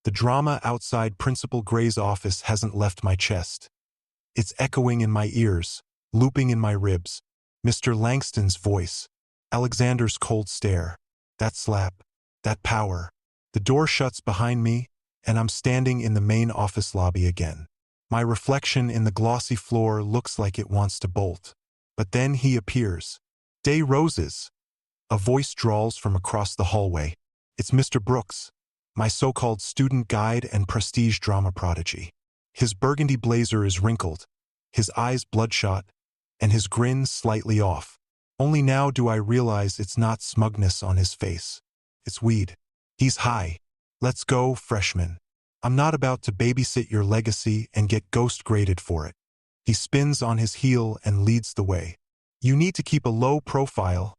The drama outside Principal Gray's office hasn't left my chest. It's echoing in my ears, looping in my ribs. Mr. Langston's voice, Alexander's cold stare, that slap, that power. The door shuts behind me, and I'm standing in the main office lobby again. My reflection in the glossy floor looks like it wants to bolt. But then he appears. "Day Roses." A voice drawls from across the hallway. It's Mr. Brooks, my so-called student guide and prestige drama prodigy. His burgundy blazer is wrinkled, his eyes bloodshot, and his grin slightly off. Only now do I realize it's not smugness on his face. It's weed. He's high. "Let's go, freshman. I'm not about to babysit your legacy and get ghost-graded for it." He spins on his heel and leads the way. "You need to keep a low profile,"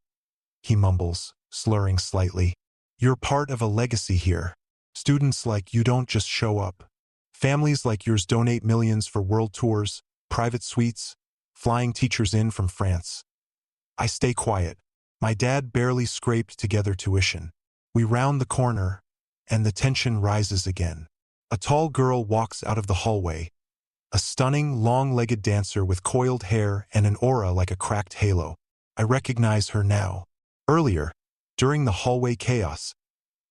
he mumbles, slurring slightly. "You're part of a legacy here. Students like you don't just show up. Families like yours donate millions for world tours, private suites, flying teachers in from France." I stay quiet. My dad barely scraped together tuition. We round the corner, and the tension rises again. A tall girl walks out of the hallway, a stunning, long-legged dancer with coiled hair and an aura like a cracked halo. I recognize her now. Earlier, during the hallway chaos,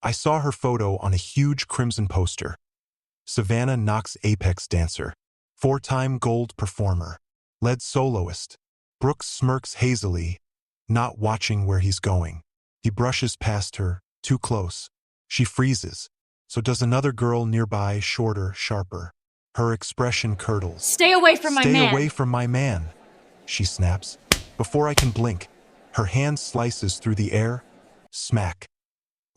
I saw her photo on a huge crimson poster. Savannah Knox, Apex dancer, 4-time gold performer, lead soloist. Brooks smirks hazily, not watching where he's going. He brushes past her, too close. She freezes. So does another girl nearby, shorter, sharper. Her expression curdles. "Stay away from my man!" "Stay away from my man!" she snaps. Before I can blink, her hand slices through the air, smack,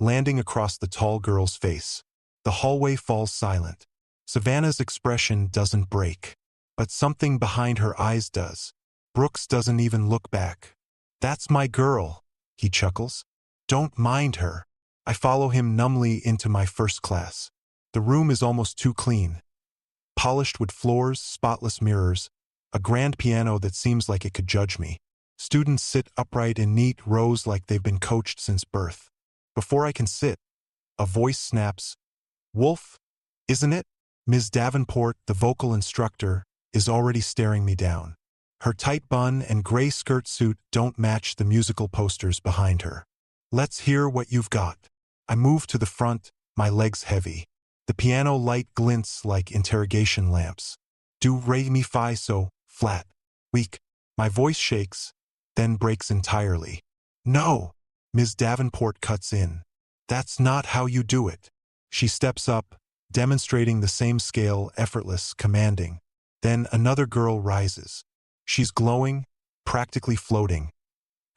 landing across the tall girl's face. The hallway falls silent. Savannah's expression doesn't break, but something behind her eyes does. Brooks doesn't even look back. "That's my girl," he chuckles. "Don't mind her." I follow him numbly into my first class. The room is almost too clean. Polished wood floors, spotless mirrors, a grand piano that seems like it could judge me. Students sit upright in neat rows like they've been coached since birth. Before I can sit, a voice snaps, "Wolf, isn't it?" Ms. Davenport, the vocal instructor, is already staring me down. Her tight bun and gray skirt suit don't match the musical posters behind her. "Let's hear what you've got." I move to the front, my legs heavy. The piano light glints like interrogation lamps. "Do, re, mi, fi, so," flat, weak. My voice shakes, then breaks entirely. "No!" Ms. Davenport cuts in. "That's not how you do it." She steps up, demonstrating the same scale, effortless, commanding. Then another girl rises. She's glowing, practically floating.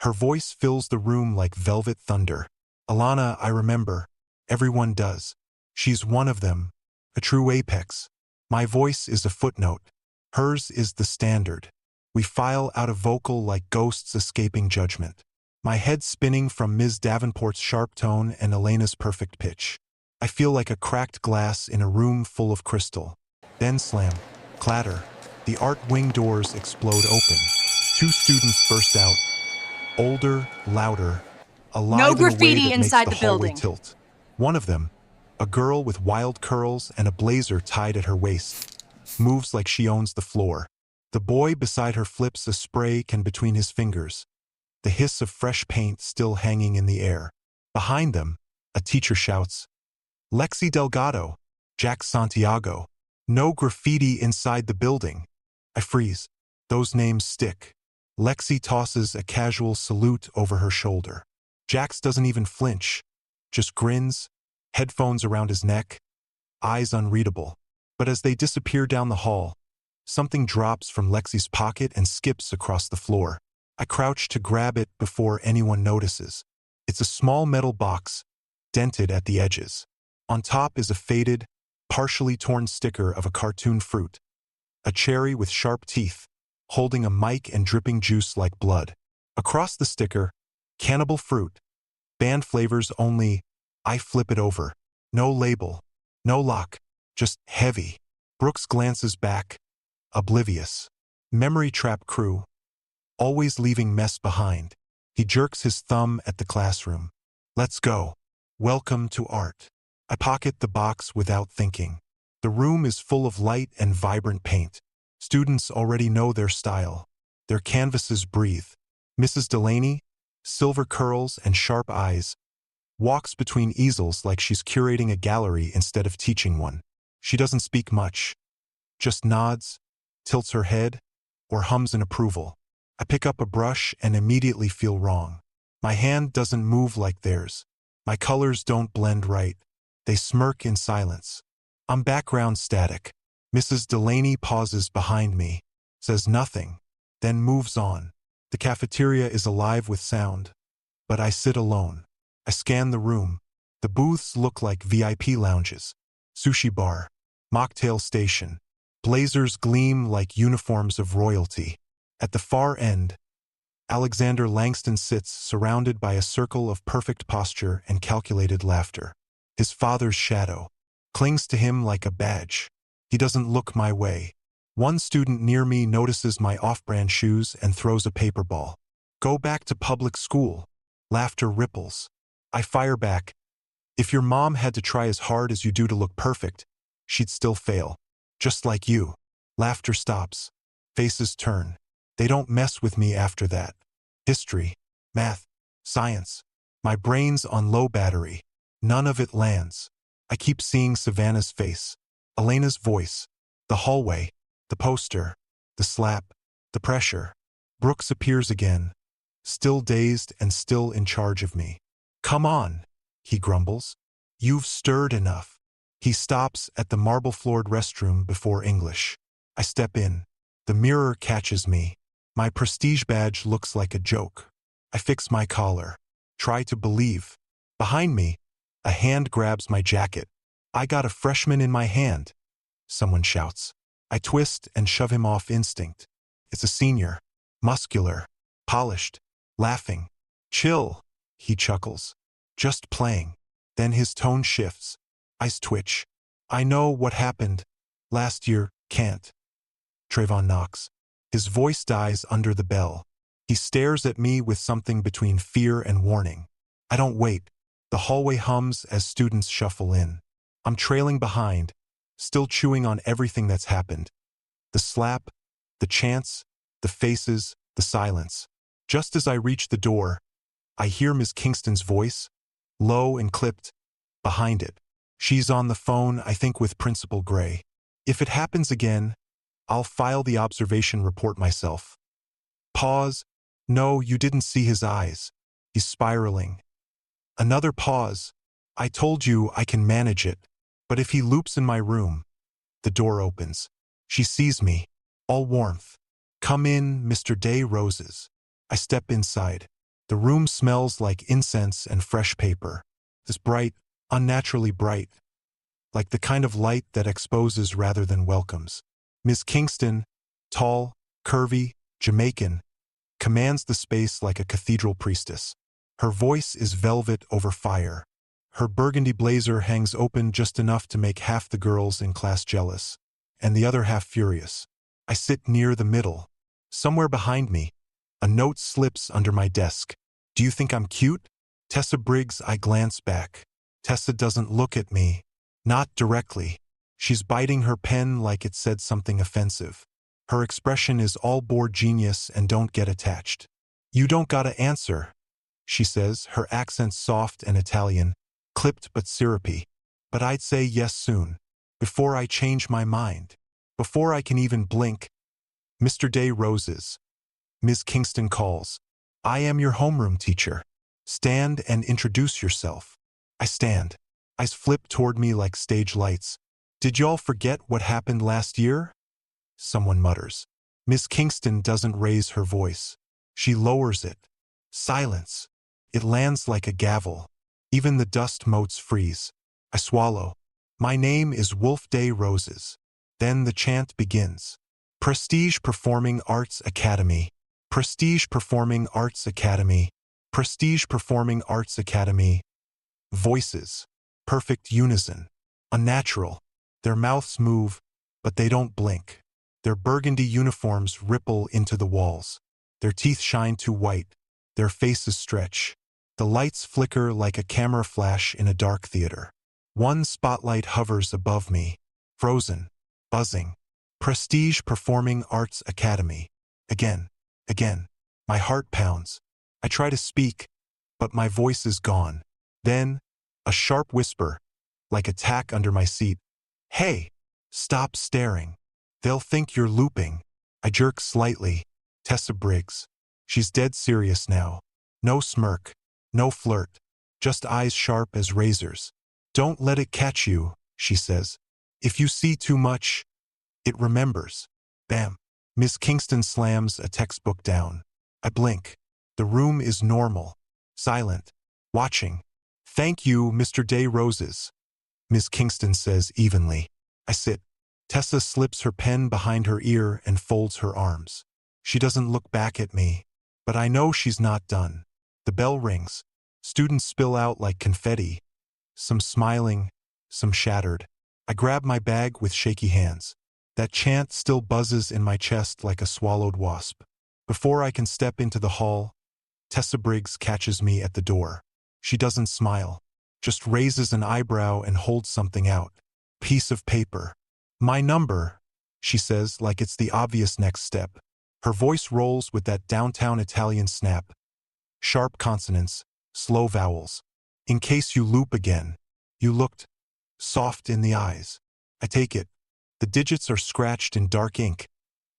Her voice fills the room like velvet thunder. "Alana, I remember. Everyone does. She's one of them, a true apex." My voice is a footnote. Hers is the standard. We file out a vocal like ghosts escaping judgment. My head spinning from Ms. Davenport's sharp tone and Elena's perfect pitch. I feel like a cracked glass in a room full of crystal. Then slam, clatter. The art wing doors explode open. 2 students burst out. Older, louder, alive "No in a way graffiti that makes inside the the hallway building." tilt. One of them, a girl with wild curls and a blazer tied at her waist, moves like she owns the floor. The boy beside her flips a spray can between his fingers, the hiss of fresh paint still hanging in the air. Behind them, a teacher shouts, "Lexi Delgado, Jack Santiago." No graffiti inside the building. I freeze. Those names stick. Lexi tosses a casual salute over her shoulder. Jax doesn't even flinch, just grins, headphones around his neck, eyes unreadable. But as they disappear down the hall, something drops from Lexi's pocket and skips across the floor. I crouch to grab it before anyone notices. It's a small metal box, dented at the edges. On top is a faded, partially torn sticker of a cartoon fruit, a cherry with sharp teeth, holding a mic and dripping juice like blood. Across the sticker, Cannibal Fruit, banned flavors only. I flip it over. No label, no lock, just heavy. Brooks glances back, oblivious. Memory trap crew, always leaving mess behind. He jerks his thumb at the classroom. "Let's go. Welcome to art." I pocket the box without thinking. The room is full of light and vibrant paint. Students already know their style. Their canvases breathe. Mrs. Delaney, silver curls and sharp eyes, walks between easels like she's curating a gallery instead of teaching one. She doesn't speak much, just nods, tilts her head, or hums in approval. I pick up a brush and immediately feel wrong. My hand doesn't move like theirs. My colors don't blend right. They smirk in silence. I'm background static. Mrs. Delaney pauses behind me, says nothing, then moves on. The cafeteria is alive with sound, but I sit alone. I scan the room. The booths look like VIP lounges. Sushi bar, mocktail station. Blazers gleam like uniforms of royalty. At the far end, Alexander Langston sits surrounded by a circle of perfect posture and calculated laughter. His father's shadow clings to him like a badge. He doesn't look my way. One student near me notices my off-brand shoes and throws a paper ball. Go back to public school. Laughter ripples. I fire back. If your mom had to try as hard as you do to look perfect, she'd still fail. Just like you. Laughter stops. Faces turn. They don't mess with me after that. History, math, science. My brain's on low battery. None of it lands. I keep seeing Savannah's face, Elena's voice, the hallway, the poster, the slap, the pressure. Brooks appears again, still dazed and still in charge of me. Come on, he grumbles. You've stirred enough. He stops at the marble-floored restroom before English. I step in. The mirror catches me. My prestige badge looks like a joke. I fix my collar. Try to believe. Behind me, a hand grabs my jacket. I got a freshman in my hand, someone shouts. I twist and shove him off instinct. It's a senior, muscular, polished, laughing. Chill, he chuckles. Just playing. Then his tone shifts. Eyes twitch. I know what happened last year, can't. Trayvon knocks. His voice dies under the bell. He stares at me with something between fear and warning. I don't wait. The hallway hums as students shuffle in. I'm trailing behind, still chewing on everything that's happened. The slap, the chants, the faces, the silence. Just as I reach the door, I hear Ms. Kingston's voice, low and clipped, behind it. She's on the phone, I think with Principal Gray. If it happens again, I'll file the observation report myself. Pause. No, you didn't see his eyes. He's spiraling. Another pause. I told you I can manage it. But if he loops in my room, the door opens. She sees me, all warmth. Come in, Mr. Day Roses. I step inside. The room smells like incense and fresh paper. This bright, unnaturally bright, like the kind of light that exposes rather than welcomes. Miss Kingston, tall, curvy, Jamaican, commands the space like a cathedral priestess. Her voice is velvet over fire. Her burgundy blazer hangs open just enough to make half the girls in class jealous, and the other half furious. I sit near the middle. Somewhere behind me, a note slips under my desk. Do you think I'm cute? Tessa Briggs. I glance back. Tessa doesn't look at me. Not directly. She's biting her pen like it said something offensive. Her expression is all bored genius and don't get attached. You don't gotta answer, she says, her accent soft and Italian, clipped but syrupy. But I'd say yes soon, before I change my mind, before I can even blink. Mr. Day Roses. Ms. Kingston calls. I am your homeroom teacher. Stand and introduce yourself. I stand. Eyes flip toward me like stage lights. Did y'all forget what happened last year? Someone mutters. Miss Kingston doesn't raise her voice. She lowers it. Silence. It lands like a gavel. Even the dust motes freeze. I swallow. My name is Wolf Day Roses. Then the chant begins. Prestige Performing Arts Academy. Prestige Performing Arts Academy. Prestige Performing Arts Academy. Voices. Perfect unison. Unnatural. Their mouths move, but they don't blink. Their burgundy uniforms ripple into the walls. Their teeth shine too white. Their faces stretch. The lights flicker like a camera flash in a dark theater. One spotlight hovers above me, frozen, buzzing. Prestige Performing Arts Academy. Again, again. My heart pounds. I try to speak, but my voice is gone. Then, a sharp whisper, like a tack under my seat. Hey, stop staring. They'll think you're looping. I jerk slightly. Tessa Briggs. She's dead serious now. No smirk, no flirt, just eyes sharp as razors. Don't let it catch you, she says. If you see too much, it remembers. Bam. Miss Kingston slams a textbook down. I blink. The room is normal, silent, watching. Thank you, Mr. Day Roses, Miss Kingston says evenly. I sit. Tessa slips her pen behind her ear and folds her arms. She doesn't look back at me, but I know she's not done. The bell rings. Students spill out like confetti. Some smiling, some shattered. I grab my bag with shaky hands. That chant still buzzes in my chest like a swallowed wasp. Before I can step into the hall, Tessa Briggs catches me at the door. She doesn't smile, just raises an eyebrow and holds something out. Piece of paper. My number, she says like it's the obvious next step. Her voice rolls with that downtown Italian snap. Sharp consonants, slow vowels. In case you loop again. You looked soft in the eyes. I take it. The digits are scratched in dark ink,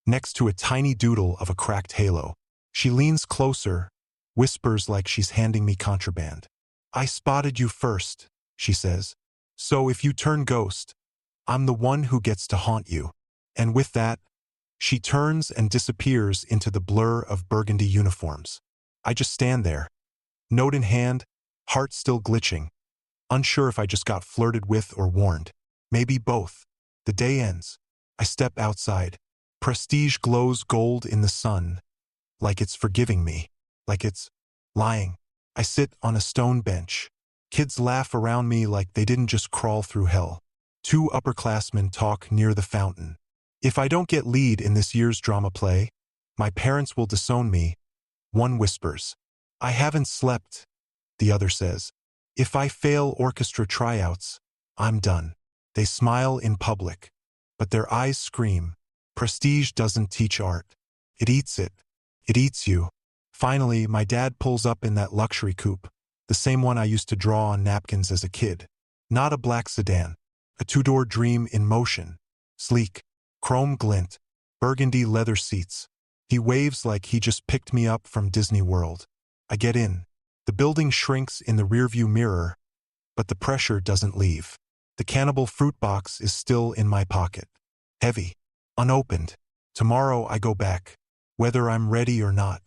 next to a tiny doodle of a cracked halo. She leans closer, whispers like she's handing me contraband. I spotted you first, she says. So if you turn ghost, I'm the one who gets to haunt you. And with that, she turns and disappears into the blur of burgundy uniforms. I just stand there, note in hand, heart still glitching, unsure if I just got flirted with or warned. Maybe both. The day ends. I step outside. Prestige glows gold in the sun, like it's forgiving me, like it's lying. I sit on a stone bench. Kids laugh around me like they didn't just crawl through hell. Two upperclassmen talk near the fountain. If I don't get lead in this year's drama play, my parents will disown me. One whispers, I haven't slept. The other says, if I fail orchestra tryouts, I'm done. They smile in public, but their eyes scream. Prestige doesn't teach art. It eats it. It eats you. Finally, my dad pulls up in that luxury coupe, the same one I used to draw on napkins as a kid. Not a black sedan, a two-door dream in motion. Sleek, chrome glint, burgundy leather seats. He waves like he just picked me up from Disney World. I get in. The building shrinks in the rearview mirror, but the pressure doesn't leave. The Cannibal Fruit box is still in my pocket. Heavy, unopened. Tomorrow I go back, whether I'm ready or not.